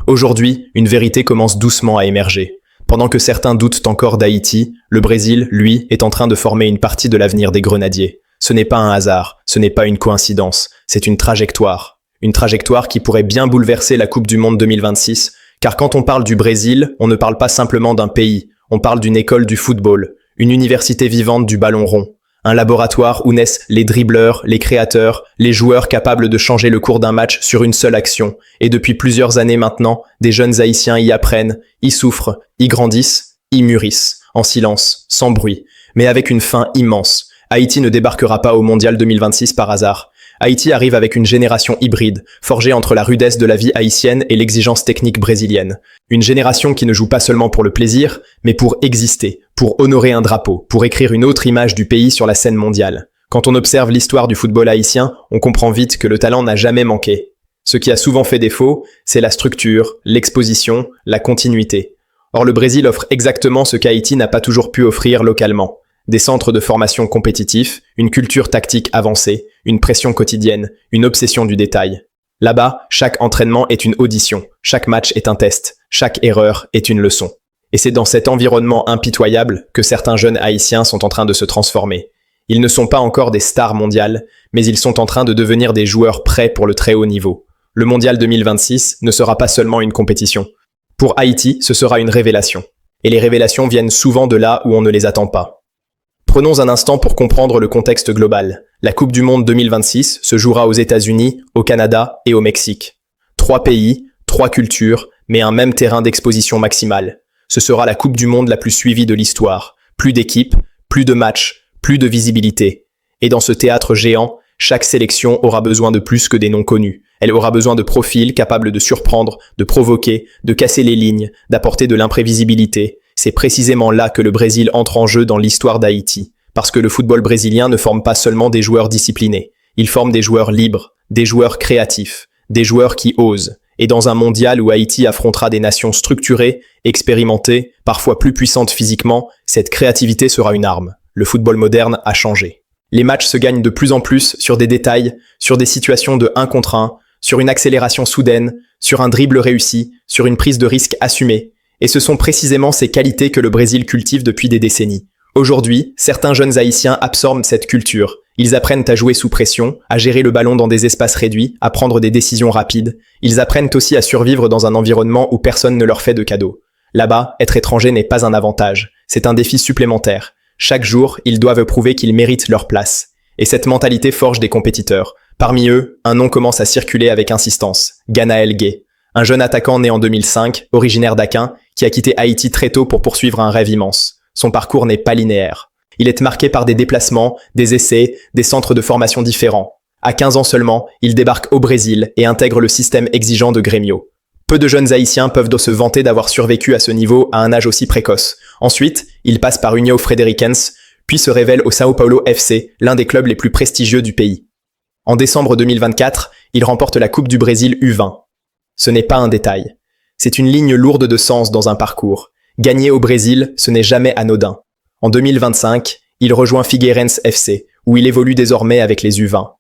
Aujourd'hui, une vérité commence doucement à émerger. Pendant que certains doutent encore d'Haïti, le Brésil, lui, est en train de former une partie de l'avenir des Grenadiers. Ce n'est pas un hasard, ce n'est pas une coïncidence, c'est une trajectoire. Une trajectoire qui pourrait bien bouleverser la Coupe du Monde 2026, car quand on parle du Brésil, on ne parle pas simplement d'un pays, on parle d'une école du football, une université vivante du ballon rond, un laboratoire où naissent les dribbleurs, les créateurs, les joueurs capables de changer le cours d'un match sur une seule action. Et depuis plusieurs années maintenant, des jeunes Haïtiens y apprennent, y souffrent, y grandissent, y mûrissent, en silence, sans bruit, mais avec une faim immense. Haïti ne débarquera pas au Mondial 2026 par hasard. Haïti arrive avec une génération hybride, forgée entre la rudesse de la vie haïtienne et l'exigence technique brésilienne. Une génération qui ne joue pas seulement pour le plaisir, mais pour exister, pour honorer un drapeau, pour écrire une autre image du pays sur la scène mondiale. Quand on observe l'histoire du football haïtien, on comprend vite que le talent n'a jamais manqué. Ce qui a souvent fait défaut, c'est la structure, l'exposition, la continuité. Or le Brésil offre exactement ce qu'Haïti n'a pas toujours pu offrir localement. Des centres de formation compétitifs, une culture tactique avancée, une pression quotidienne, une obsession du détail. Là-bas, chaque entraînement est une audition, chaque match est un test, chaque erreur est une leçon. Et c'est dans cet environnement impitoyable que certains jeunes Haïtiens sont en train de se transformer. Ils ne sont pas encore des stars mondiales, mais ils sont en train de devenir des joueurs prêts pour le très haut niveau. Le Mondial 2026 ne sera pas seulement une compétition. Pour Haïti, ce sera une révélation. Et les révélations viennent souvent de là où on ne les attend pas. Prenons un instant pour comprendre le contexte global. La Coupe du Monde 2026 se jouera aux États-Unis, au Canada et au Mexique. 3 pays, 3 cultures, mais un même terrain d'exposition maximale. Ce sera la Coupe du Monde la plus suivie de l'histoire. Plus d'équipes, plus de matchs, plus de visibilité. Et dans ce théâtre géant, chaque sélection aura besoin de plus que des noms connus. Elle aura besoin de profils capables de surprendre, de provoquer, de casser les lignes, d'apporter de l'imprévisibilité. C'est précisément là que le Brésil entre en jeu dans l'histoire d'Haïti. Parce que le football brésilien ne forme pas seulement des joueurs disciplinés. Il forme des joueurs libres, des joueurs créatifs, des joueurs qui osent. Et dans un mondial où Haïti affrontera des nations structurées, expérimentées, parfois plus puissantes physiquement, cette créativité sera une arme. Le football moderne a changé. Les matchs se gagnent de plus en plus sur des détails, sur des situations de 1 contre 1, sur une accélération soudaine, sur un dribble réussi, sur une prise de risque assumée. Et ce sont précisément ces qualités que le Brésil cultive depuis des décennies. Aujourd'hui, certains jeunes Haïtiens absorbent cette culture. Ils apprennent à jouer sous pression, à gérer le ballon dans des espaces réduits, à prendre des décisions rapides. Ils apprennent aussi à survivre dans un environnement où personne ne leur fait de cadeaux. Là-bas, être étranger n'est pas un avantage, c'est un défi supplémentaire. Chaque jour, ils doivent prouver qu'ils méritent leur place. Et cette mentalité forge des compétiteurs. Parmi eux, un nom commence à circuler avec insistance, Ganaël Gueye. Un jeune attaquant né en 2005, originaire d'Aquin, qui a quitté Haïti très tôt pour poursuivre un rêve immense. Son parcours n'est pas linéaire. Il est marqué par des déplacements, des essais, des centres de formation différents. À 15 ans seulement, il débarque au Brésil et intègre le système exigeant de Grêmio. Peu de jeunes Haïtiens peuvent se vanter d'avoir survécu à ce niveau à un âge aussi précoce. Ensuite, il passe par União Frederiquense, puis se révèle au São Paulo FC, l'un des clubs les plus prestigieux du pays. En décembre 2024, il remporte la Coupe du Brésil U20. Ce n'est pas un détail. C'est une ligne lourde de sens dans un parcours. Gagner au Brésil, ce n'est jamais anodin. En 2025, il rejoint Figueirense FC, où il évolue désormais avec les U20.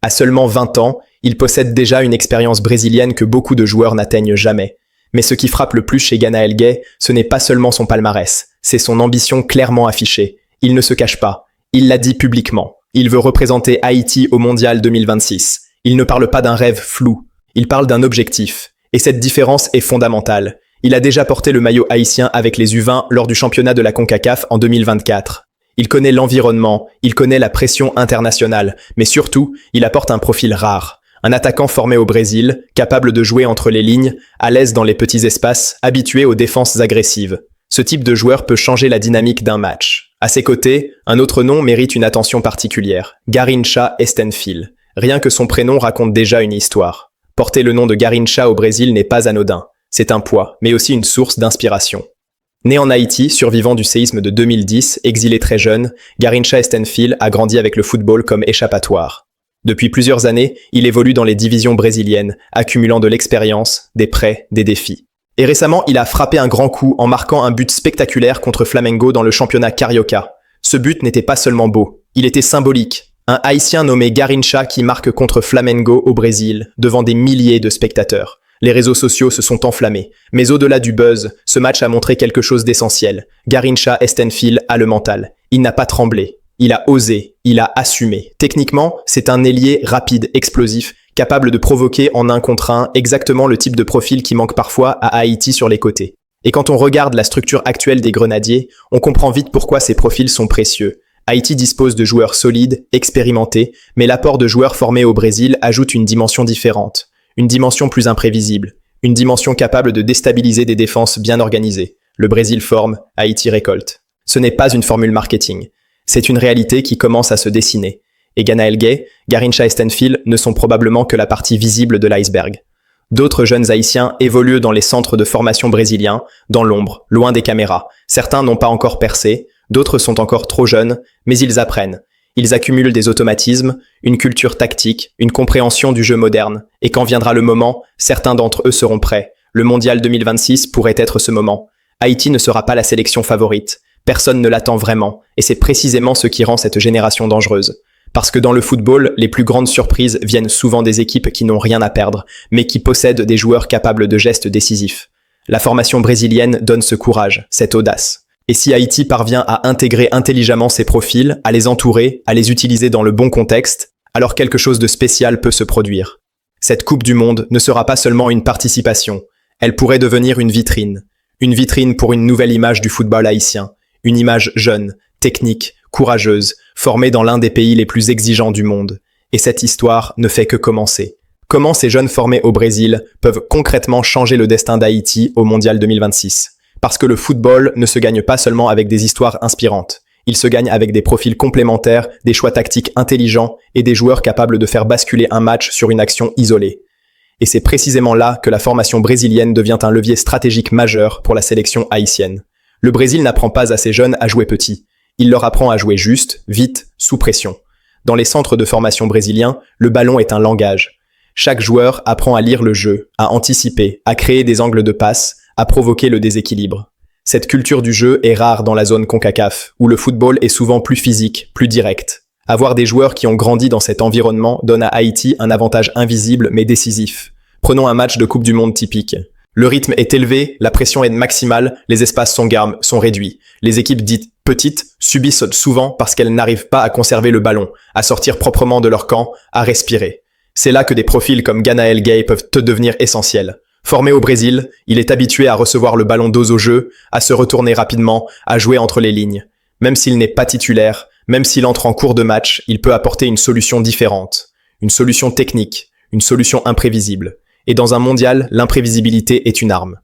À seulement 20 ans, il possède déjà une expérience brésilienne que beaucoup de joueurs n'atteignent jamais. Mais ce qui frappe le plus chez Ganaël Gueye, ce n'est pas seulement son palmarès, c'est son ambition clairement affichée. Il ne se cache pas, il l'a dit publiquement. Il veut représenter Haïti au Mondial 2026. Il ne parle pas d'un rêve flou, il parle d'un objectif. Et cette différence est fondamentale. Il a déjà porté le maillot haïtien avec les U20 lors du championnat de la CONCACAF en 2024. Il connaît l'environnement, il connaît la pression internationale, mais surtout, il apporte un profil rare. Un attaquant formé au Brésil, capable de jouer entre les lignes, à l'aise dans les petits espaces, habitué aux défenses agressives. Ce type de joueur peut changer la dynamique d'un match. À ses côtés, un autre nom mérite une attention particulière, Garrincha Estenfil. Rien que son prénom raconte déjà une histoire. Porter le nom de Garrincha au Brésil n'est pas anodin. C'est un poids, mais aussi une source d'inspiration. Né en Haïti, survivant du séisme de 2010, exilé très jeune, Garrincha Estenfil a grandi avec le football comme échappatoire. Depuis plusieurs années, il évolue dans les divisions brésiliennes, accumulant de l'expérience, des prêts, des défis. Et récemment, il a frappé un grand coup en marquant un but spectaculaire contre Flamengo dans le championnat Carioca. Ce but n'était pas seulement beau, il était symbolique. Un Haïtien nommé Garrincha qui marque contre Flamengo au Brésil, devant des milliers de spectateurs. Les réseaux sociaux se sont enflammés. Mais au-delà du buzz, ce match a montré quelque chose d'essentiel. Garrincha Estenfil a le mental. Il n'a pas tremblé. Il a osé. Il a assumé. Techniquement, c'est un ailier rapide, explosif, capable de provoquer en 1 contre 1 exactement le type de profil qui manque parfois à Haïti sur les côtés. Et quand on regarde la structure actuelle des Grenadiers, on comprend vite pourquoi ces profils sont précieux. Haïti dispose de joueurs solides, expérimentés, mais l'apport de joueurs formés au Brésil ajoute une dimension différente. Une dimension plus imprévisible. Une dimension capable de déstabiliser des défenses bien organisées. Le Brésil forme, Haïti récolte. Ce n'est pas une formule marketing. C'est une réalité qui commence à se dessiner. Et Ganaël Gay, Garrincha Estenfil ne sont probablement que la partie visible de l'iceberg. D'autres jeunes haïtiens évoluent dans les centres de formation brésiliens, dans l'ombre, loin des caméras. Certains n'ont pas encore percé, d'autres sont encore trop jeunes, mais ils apprennent. Ils accumulent des automatismes, une culture tactique, une compréhension du jeu moderne. Et quand viendra le moment, certains d'entre eux seront prêts. Le Mondial 2026 pourrait être ce moment. Haïti ne sera pas la sélection favorite. Personne ne l'attend vraiment. Et c'est précisément ce qui rend cette génération dangereuse. Parce que dans le football, les plus grandes surprises viennent souvent des équipes qui n'ont rien à perdre, mais qui possèdent des joueurs capables de gestes décisifs. La formation brésilienne donne ce courage, cette audace. Et si Haïti parvient à intégrer intelligemment ces profils, à les entourer, à les utiliser dans le bon contexte, alors quelque chose de spécial peut se produire. Cette Coupe du Monde ne sera pas seulement une participation, elle pourrait devenir une vitrine. Une vitrine pour une nouvelle image du football haïtien. Une image jeune, technique, courageuse, formée dans l'un des pays les plus exigeants du monde. Et cette histoire ne fait que commencer. Comment ces jeunes formés au Brésil peuvent concrètement changer le destin d'Haïti au Mondial 2026 ? Parce que le football ne se gagne pas seulement avec des histoires inspirantes. Il se gagne avec des profils complémentaires, des choix tactiques intelligents et des joueurs capables de faire basculer un match sur une action isolée. Et c'est précisément là que la formation brésilienne devient un levier stratégique majeur pour la sélection haïtienne. Le Brésil n'apprend pas à ses jeunes à jouer petit. Il leur apprend à jouer juste, vite, sous pression. Dans les centres de formation brésiliens, le ballon est un langage. Chaque joueur apprend à lire le jeu, à anticiper, à créer des angles de passe, à provoquer le déséquilibre. Cette culture du jeu est rare dans la zone CONCACAF, où le football est souvent plus physique, plus direct. Avoir des joueurs qui ont grandi dans cet environnement donne à Haïti un avantage invisible mais décisif. Prenons un match de Coupe du Monde typique. Le rythme est élevé, la pression est maximale, les espaces sont réduits. Les équipes dites petites subissent souvent parce qu'elles n'arrivent pas à conserver le ballon, à sortir proprement de leur camp, à respirer. C'est là que des profils comme Ganaël Gay peuvent te devenir essentiels. Formé au Brésil, il est habitué à recevoir le ballon dos au jeu, à se retourner rapidement, à jouer entre les lignes. Même s'il n'est pas titulaire, même s'il entre en cours de match, il peut apporter une solution différente. Une solution technique, une solution imprévisible. Et dans un mondial, l'imprévisibilité est une arme.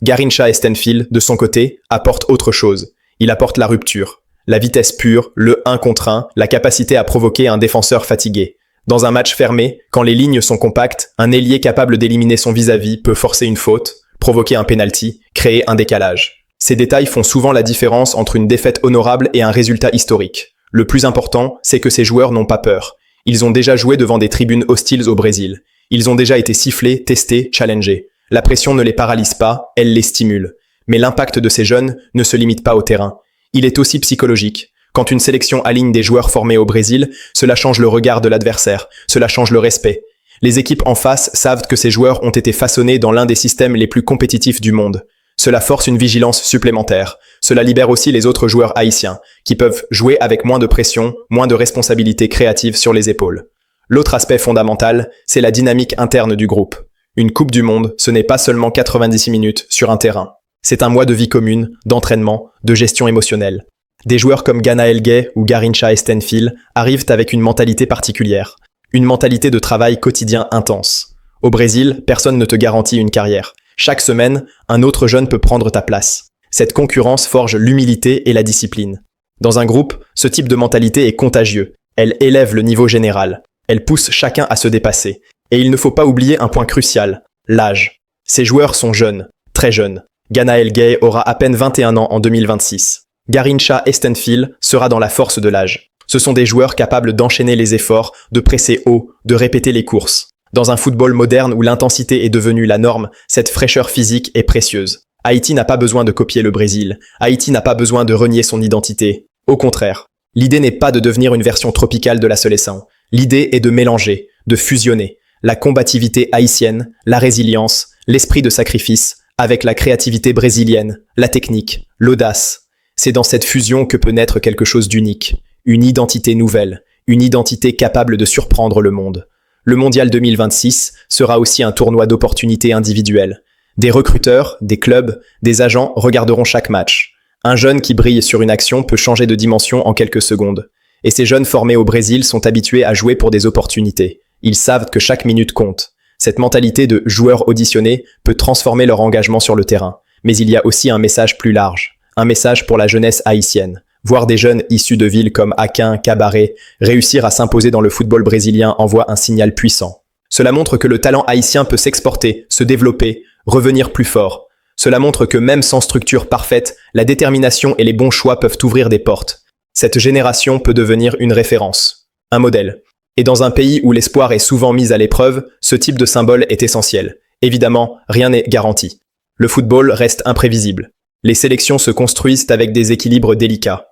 Garrincha Estenfil, de son côté, apporte autre chose. Il apporte la rupture, la vitesse pure, le 1 contre 1, la capacité à provoquer un défenseur fatigué. Dans un match fermé, quand les lignes sont compactes, un ailier capable d'éliminer son vis-à-vis peut forcer une faute, provoquer un penalty, créer un décalage. Ces détails font souvent la différence entre une défaite honorable et un résultat historique. Le plus important, c'est que ces joueurs n'ont pas peur. Ils ont déjà joué devant des tribunes hostiles au Brésil. Ils ont déjà été sifflés, testés, challengés. La pression ne les paralyse pas, elle les stimule. Mais l'impact de ces jeunes ne se limite pas au terrain. Il est aussi psychologique. Quand une sélection aligne des joueurs formés au Brésil, cela change le regard de l'adversaire, cela change le respect. Les équipes en face savent que ces joueurs ont été façonnés dans l'un des systèmes les plus compétitifs du monde. Cela force une vigilance supplémentaire. Cela libère aussi les autres joueurs haïtiens, qui peuvent jouer avec moins de pression, moins de responsabilités créatives sur les épaules. L'autre aspect fondamental, c'est la dynamique interne du groupe. Une Coupe du Monde, ce n'est pas seulement 90 minutes sur un terrain. C'est un mois de vie commune, d'entraînement, de gestion émotionnelle. Des joueurs comme Ganaël Gay ou Garrincha Estenfil arrivent avec une mentalité particulière. Une mentalité de travail quotidien intense. Au Brésil, personne ne te garantit une carrière. Chaque semaine, un autre jeune peut prendre ta place. Cette concurrence forge l'humilité et la discipline. Dans un groupe, ce type de mentalité est contagieux. Elle élève le niveau général. Elle pousse chacun à se dépasser. Et il ne faut pas oublier un point crucial, l'âge. Ces joueurs sont jeunes, très jeunes. Ganaël Gay aura à peine 21 ans en 2026. Garrincha Estenfil sera dans la force de l'âge. Ce sont des joueurs capables d'enchaîner les efforts, de presser haut, de répéter les courses. Dans un football moderne où l'intensité est devenue la norme, cette fraîcheur physique est précieuse. Haïti n'a pas besoin de copier le Brésil. Haïti n'a pas besoin de renier son identité. Au contraire, l'idée n'est pas de devenir une version tropicale de la Seleção. L'idée est de mélanger, de fusionner la combativité haïtienne, la résilience, L'esprit de sacrifice, avec la créativité brésilienne, la technique, l'audace. C'est dans cette fusion que peut naître quelque chose d'unique, une identité nouvelle, une identité capable de surprendre le monde. Le Mondial 2026 sera aussi un tournoi d'opportunités individuelles. Des recruteurs, des clubs, des agents regarderont chaque match. Un jeune qui brille sur une action peut changer de dimension en quelques secondes. Et ces jeunes formés au Brésil sont habitués à jouer pour des opportunités. Ils savent que chaque minute compte. Cette mentalité de joueur auditionné peut transformer leur engagement sur le terrain. Mais il y a aussi un message plus large. Un message pour la jeunesse haïtienne. Voir des jeunes issus de villes comme Aquin, Cabaré, réussir à s'imposer dans le football brésilien envoie un signal puissant. Cela montre que le talent haïtien peut s'exporter, se développer, revenir plus fort. Cela montre que même sans structure parfaite, la détermination et les bons choix peuvent ouvrir des portes. Cette génération peut devenir une référence, un modèle. Et dans un pays où l'espoir est souvent mis à l'épreuve, ce type de symbole est essentiel. Évidemment, rien n'est garanti. Le football reste imprévisible. Les sélections se construisent avec des équilibres délicats.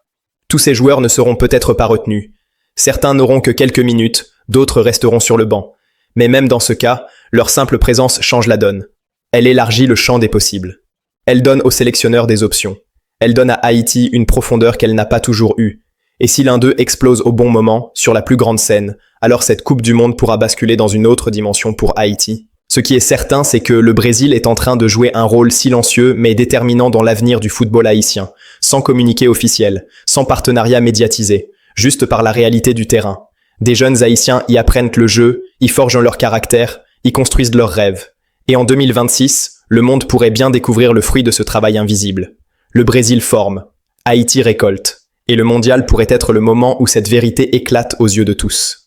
Tous ces joueurs ne seront peut-être pas retenus. Certains n'auront que quelques minutes, d'autres resteront sur le banc. Mais même dans ce cas, leur simple présence change la donne. Elle élargit le champ des possibles. Elle donne aux sélectionneurs des options. Elle donne à Haïti une profondeur qu'elle n'a pas toujours eue. Et si l'un d'eux explose au bon moment, sur la plus grande scène, alors cette Coupe du Monde pourra basculer dans une autre dimension pour Haïti. Ce qui est certain, c'est que le Brésil est en train de jouer un rôle silencieux mais déterminant dans l'avenir du football haïtien, sans communiqué officiel, sans partenariat médiatisé, juste par la réalité du terrain. Des jeunes Haïtiens y apprennent le jeu, y forgent leur caractère, y construisent leurs rêves. Et en 2026, le monde pourrait bien découvrir le fruit de ce travail invisible. Le Brésil forme, Haïti récolte, et le mondial pourrait être le moment où cette vérité éclate aux yeux de tous.